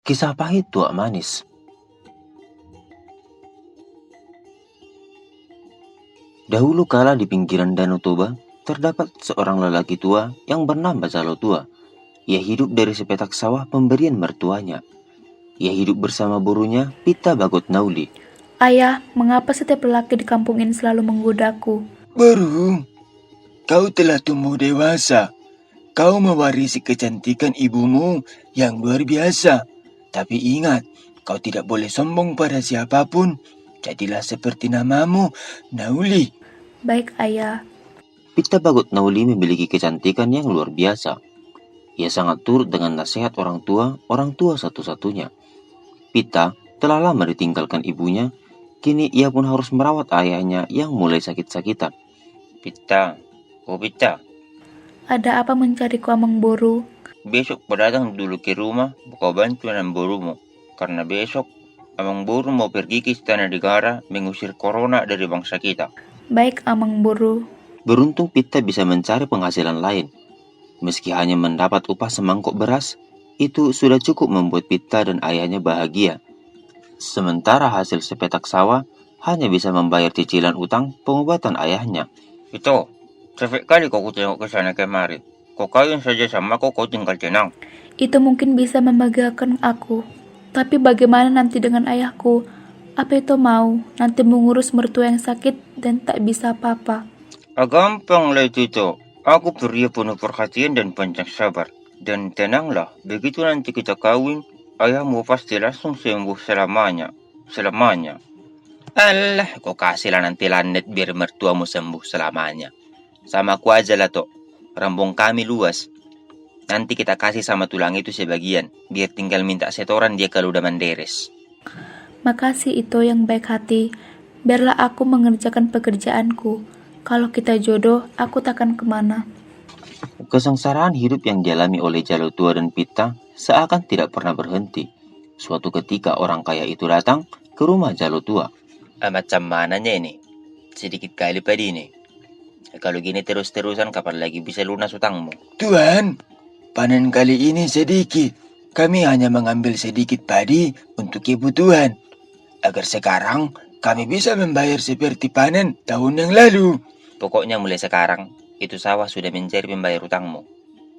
Kisah pahit tua manis. Dahulu kala di pinggiran Danau Toba, terdapat seorang lelaki tua yang bernama Jalo Tua. Ia hidup dari sepetak sawah pemberian mertuanya. Ia hidup bersama burunya, Pita Bagot Nauli. Ayah, mengapa setiap lelaki di kampung ini selalu menggodaku? Burung, kau telah tumbuh dewasa. Kau mewarisi kecantikan ibumu yang luar biasa. Tapi ingat, kau tidak boleh sombong pada siapapun. Jadilah seperti namamu, Nauli. Baik, Ayah. Pita Bagot Nauli memiliki kecantikan yang luar biasa. Ia sangat turut dengan nasihat orang tua satu-satunya. Pita telah lama ditinggalkan ibunya, kini ia pun harus merawat ayahnya yang mulai sakit-sakitan. Pita, Pita, Ada apa mencariku Amang Boru? besok kau datang dulu ke rumah, kau bantu Amang Borumu. Karena besok Amang Boru mau pergi ke istana negara mengusir corona dari bangsa kita. Baik, Amang Boru. Beruntung Pita bisa mencari penghasilan lain. Meski hanya mendapat upah semangkuk beras, itu sudah cukup membuat Pita dan ayahnya bahagia. Sementara hasil sepetak sawah hanya bisa membayar cicilan utang pengobatan ayahnya. Itu, capek kali kau tengok ke sana kemari. Kau kawin saja sama kau tinggal tenang. Itu mungkin bisa membahagiakan aku. Tapi bagaimana nanti dengan ayahku? Apa itu mau nanti mengurus mertua yang sakit dan tak bisa apa-apa? Gampang lah itu. Aku pria penuh perhatian dan panjang sabar. Dan tenanglah, begitu nanti kita kawin, ayahmu pasti langsung sembuh selamanya. Selamanya. Alah, kau kasihlah nanti lanet biar mertuamu sembuh selamanya. Sama aku aja lah, Tok. Rambung kami luas. Nanti kita kasih sama tulang itu sebagian, biar tinggal minta setoran dia kalau udah menderes. Makasih itu yang baik hati. Biarlah aku mengerjakan pekerjaanku. Kalau kita jodoh, aku takkan kemana. Kesengsaraan hidup yang dialami oleh Jalo Tua dan Pita seakan tidak pernah berhenti. Suatu ketika orang kaya itu datang ke rumah Jalo Tua. Macam mananya ini? Sedikit kali padi ini. Kalau gini terus-terusan kapan lagi bisa lunas utangmu? Tuan, panen kali ini sedikit. Kami hanya mengambil sedikit padi untuk kebutuhan. Agar sekarang kami bisa membayar seperti panen tahun yang lalu. Pokoknya mulai sekarang, itu sawah sudah menjadi pembayar utangmu.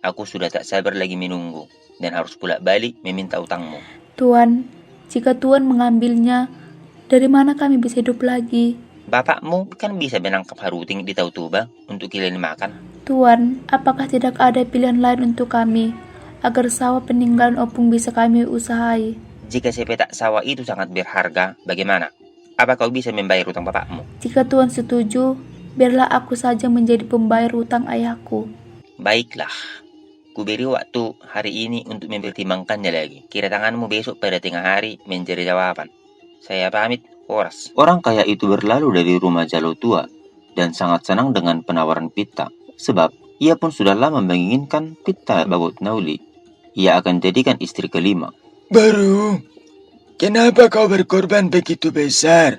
Aku sudah tak sabar lagi menunggu, dan harus pulak balik meminta utangmu. Tuan, jika Tuan mengambilnya, dari mana kami bisa hidup lagi? Bapakmu kan bisa menangkap haruting di Tautuba untuk kalian makan. Tuan, apakah tidak ada pilihan lain untuk kami, agar sawah peninggalan Opung bisa kami usahai? Jika sepetak sawah itu sangat berharga, bagaimana? Apa kau bisa membayar utang bapakmu? Jika Tuan setuju, biarlah aku saja menjadi pembayar utang ayahku. Baiklah, ku beri waktu hari ini untuk mempertimbangkannya lagi. Kira tanganmu besok pada tengah hari menjadi jawaban. Saya pamit, Horas. Orang kaya itu berlalu dari rumah Jalo Tua dan sangat senang dengan penawaran Pita, sebab ia pun sudah lama menginginkan Pita Bagot Nauli. Ia akan jadikan istri kelima. Baru, kenapa kau berkorban begitu besar?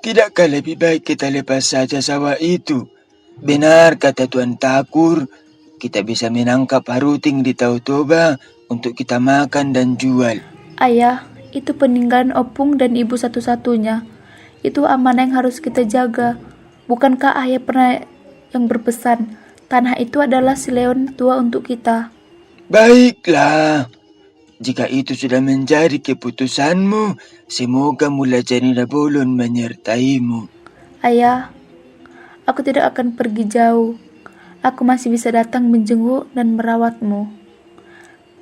Tidakkah lebih baik kita lepas saja sawah itu? Benar kata Tuan Takur, kita bisa menangkap haruting di Tautoba untuk kita makan dan jual. Ayah, itu peninggalan Opung dan ibu satu-satunya. Itu amanah yang harus kita jaga. Bukankah ayah pernah yang berpesan, tanah itu adalah si leon tua untuk kita? Baiklah, jika itu sudah menjadi keputusanmu, semoga mula Janina Bolon menyertaimu. Ayah, aku tidak akan pergi jauh. Aku masih bisa datang menjenguk dan merawatmu.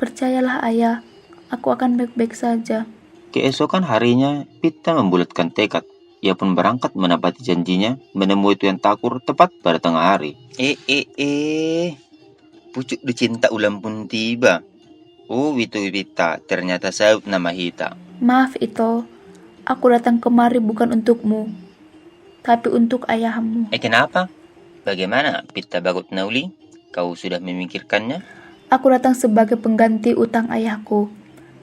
Percayalah ayah, aku akan baik-baik saja. Keesokan harinya, Pita membulatkan tekad. Ia pun berangkat menepati janjinya menemui Tuan Takur tepat pada tengah hari. Pucuk dicinta ulam pun tiba. Oh, itu Pita, ternyata saut nama Hita. Maaf Ito, aku datang kemari bukan untukmu, tapi untuk ayahmu. Kenapa? Bagaimana, Pita Bagot Nauli? Kau sudah memikirkannya? Aku datang sebagai pengganti utang ayahku.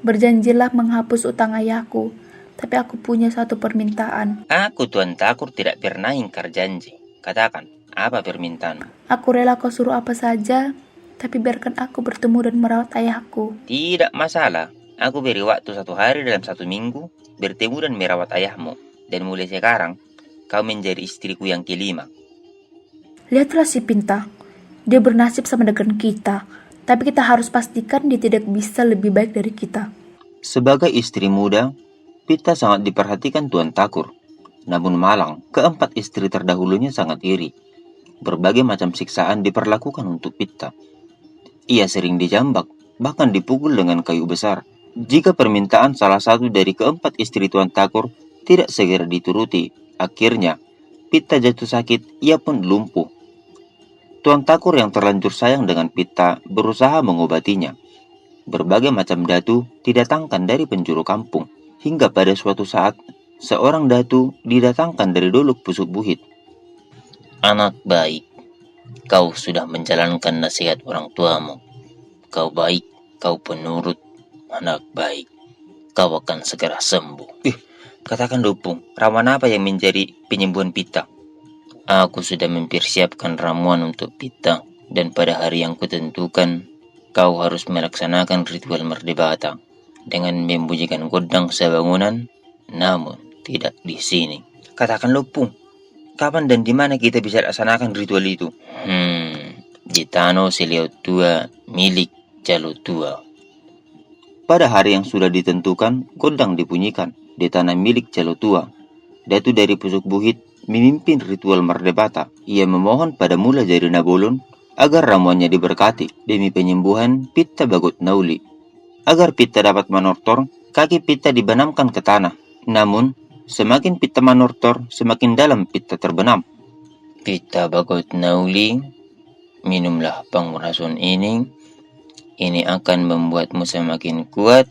Berjanjilah menghapus utang ayahku, tapi aku punya satu permintaan. Aku Tuan Takur tidak pernah ingkar janji. Katakan, apa permintaanmu? Aku rela kau suruh apa saja, tapi biarkan aku bertemu dan merawat ayahku. Tidak masalah, Aku beri waktu 1 hari dalam 1 minggu bertemu dan merawat ayahmu. Dan mulai sekarang, kau menjadi istriku yang kelima. Lihatlah si Pinta. Dia bernasib sama dengan kita. Tapi kita harus pastikan dia tidak bisa lebih baik dari kita. Sebagai istri muda, Pita sangat diperhatikan Tuan Takur. Namun malang, keempat istri terdahulunya sangat iri. Berbagai macam siksaan diperlakukan untuk Pita. Ia sering dijambak, bahkan dipukul dengan kayu besar. Jika permintaan salah satu dari keempat istri Tuan Takur tidak segera dituruti, akhirnya Pita jatuh sakit, ia pun lumpuh. Tuan Takur yang terlanjur sayang dengan Pita berusaha mengobatinya. Berbagai macam datu didatangkan dari penjuru kampung, hingga pada suatu saat seorang datu didatangkan dari Dolok Pusuk Buhit. Anak baik, kau sudah menjalankan nasihat orang tuamu. Kau baik, kau penurut, anak baik. Kau akan segera sembuh. Katakan Dupung, ramuan apa yang menjadi penyembuhan Pita? Aku sudah mempersiapkan ramuan untuk Pita, dan pada hari yang kutentukan, kau harus melaksanakan ritual merdebata dengan membunyikan godang sebangunan, namun tidak di sini. Katakan Dupung, kapan dan di mana kita bisa laksanakan ritual itu? Di Tanah Seliau Tua milik Jalo Tua. Pada hari yang sudah ditentukan, godang dibunyikan di tanah milik Jalo Tua. Datu dari Pusuk Buhit memimpin ritual merdebata. Ia memohon pada Mula Jari Nabolon agar ramuannya diberkati demi penyembuhan Pita Bagot Nauli. Agar Pita dapat manortor, kaki Pita dibenamkan ke tanah. Namun, semakin Pita manortor, semakin dalam Pita terbenam. Pita Bagot Nauli, minumlah pengurasun ini. Ini akan membuatmu semakin kuat,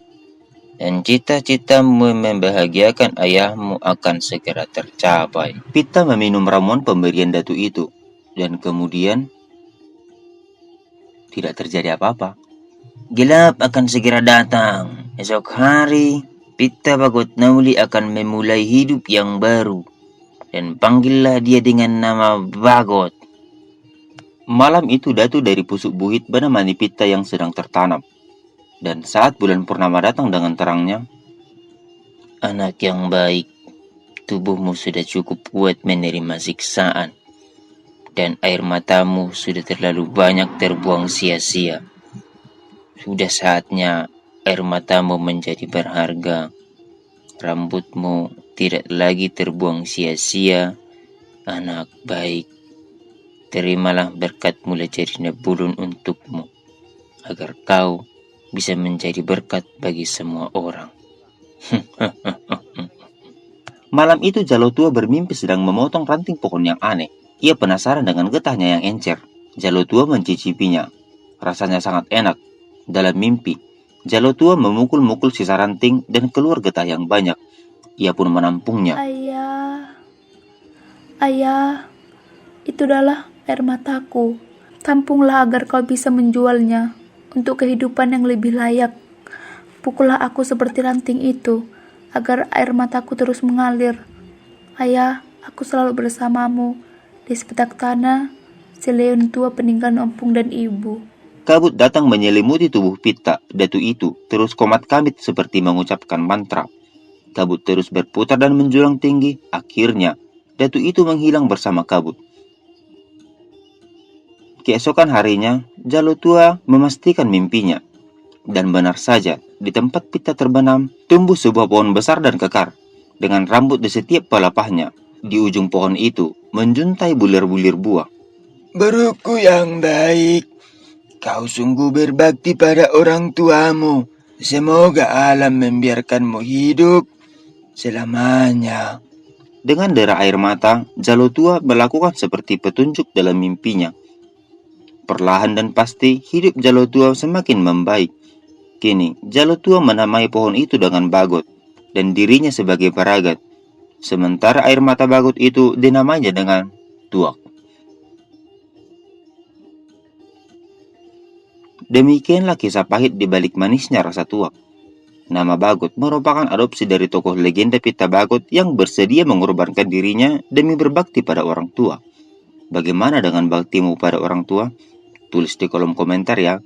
dan cita-citamu membahagiakan ayahmu akan segera tercapai. Pita meminum ramuan pemberian datu itu, dan kemudian tidak terjadi apa-apa. Gelap akan segera datang. Esok hari, Pita Bagot Nauli akan memulai hidup yang baru. Dan panggillah dia dengan nama Bagot. Malam itu datu dari Pusuk Buhit menemani Pita yang sedang tertanam. Dan saat bulan purnama datang dengan terangnya, Anak yang baik, tubuhmu sudah cukup kuat menerima siksaan. Dan air matamu sudah terlalu banyak terbuang sia-sia. Sudah saatnya air matamu menjadi berharga. Rambutmu tidak lagi terbuang sia-sia. Anak baik, terimalah berkat Mula Jari Nabolon untukmu, agar kau bisa menjadi berkat bagi semua orang. malam itu Jalo Tua bermimpi sedang memotong ranting pohon yang aneh. Ia penasaran dengan getahnya yang encer. Jalo Tua mencicipinya. Rasanya sangat enak. Dalam mimpi, Jalo Tua memukul-mukul sisa ranting dan keluar getah yang banyak. Ia pun menampungnya. Ayah, itu adalah air mataku. Tampunglah agar kau bisa menjualnya untuk kehidupan yang lebih layak. Pukullah aku seperti ranting itu, agar air mataku terus mengalir. Ayah, aku selalu bersamamu di sepetak tanah, Seleon Tua peninggalan ompong dan ibu. Kabut datang menyelimuti tubuh Pita. Datu itu terus komat-kamit seperti mengucapkan mantra. Kabut terus berputar dan menjulang tinggi. Akhirnya, datu itu menghilang bersama kabut. Keesokan harinya, Jalo Tua memastikan mimpinya. Dan benar saja, di tempat Pita terbenam, tumbuh sebuah pohon besar dan kekar, dengan rambut di setiap pelepahnya. Di ujung pohon itu, menjuntai bulir-bulir buah. Beruku yang baik, kau sungguh berbakti pada orang tuamu. Semoga alam membiarkanmu hidup selamanya. Dengan derah air mata, Jalo Tua melakukan seperti petunjuk dalam mimpinya. Perlahan dan pasti, hidup Jalo Tua semakin membaik. Kini, Jalo Tua menamai pohon itu dengan Bagot, dan dirinya sebagai Paragat. Sementara air mata Bagot itu dinamainya dengan Tuak. Demikianlah kisah pahit di balik manisnya rasa Tuak. Nama Bagot merupakan adopsi dari tokoh legenda Pita Bagot yang bersedia mengorbankan dirinya demi berbakti pada orang tua. Bagaimana dengan baktimu pada orang tua? Tulis di kolom komentar ya.